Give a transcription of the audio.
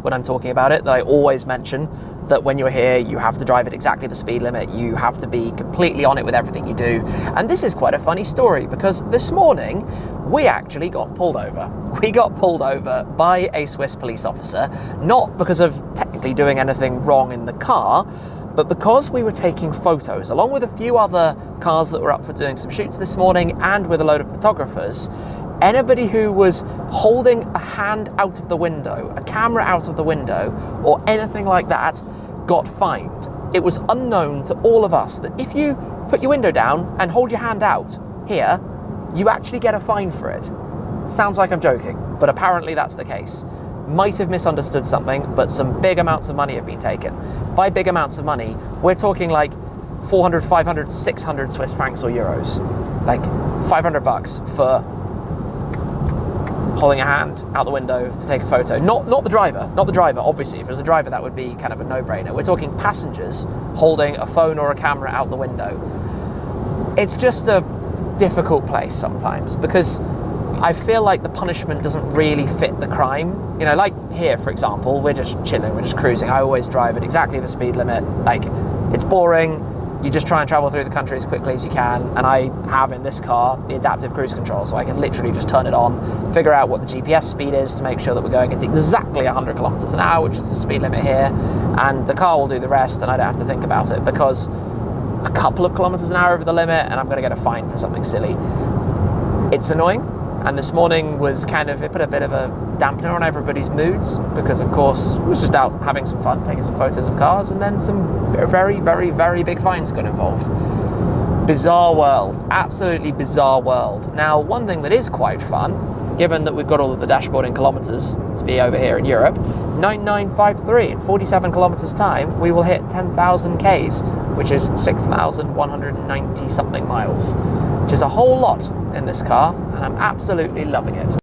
when I'm talking about it, that I always mention that when you're here, you have to drive at exactly the speed limit. You have to be completely on it with everything you do. And this is quite a funny story, because this morning we actually got pulled over. We got pulled over by a Swiss police officer, not because of technically doing anything wrong in the car, but because we were taking photos, along with a few other cars that were up for doing some shoots this morning, and with a load of photographers. Anybody who was holding a hand out of the window, a camera out of the window, or anything like that, got fined. It was unknown to all of us that if you put your window down and hold your hand out here, you actually get a fine for it. Sounds like I'm joking, but apparently that's the case. Might have misunderstood something, but some big amounts of money have been taken. By big amounts of money, we're talking like 400, 500, 600 Swiss francs or euros. Like 500 bucks for holding a hand out the window to take a photo. Not the driver, obviously. If it was a driver, that would be kind of a no-brainer. We're talking passengers holding a phone or a camera out the window. It's just a difficult place sometimes, because I feel like the punishment doesn't really fit the crime. You know, like here, for example, we're just chilling, we're just cruising. I always drive at exactly the speed limit. Like, it's boring. You just try and travel through the country as quickly as you can, and I have in this car the adaptive cruise control, so I can literally just turn it on, figure out what the GPS speed is to make sure that we're going at exactly 100 kilometers an hour, which is the speed limit here, and the car will do the rest, and I don't have to think about it, because a couple of kilometers an hour over the limit and I'm going to get a fine for something silly. It's annoying, and this morning was it put a bit of a dampener on everybody's moods, because of course we was just out having some fun, taking some photos of cars, and then some very, very, very big fines got involved. Bizarre world, absolutely bizarre world. Now, one thing that is quite fun, given that we've got all of the dashboard in kilometers to be over here in Europe, 9953 in 47 kilometers time, we will hit 10,000 Ks, which is 6,190 something miles, which is a whole lot in this car, and I'm absolutely loving it.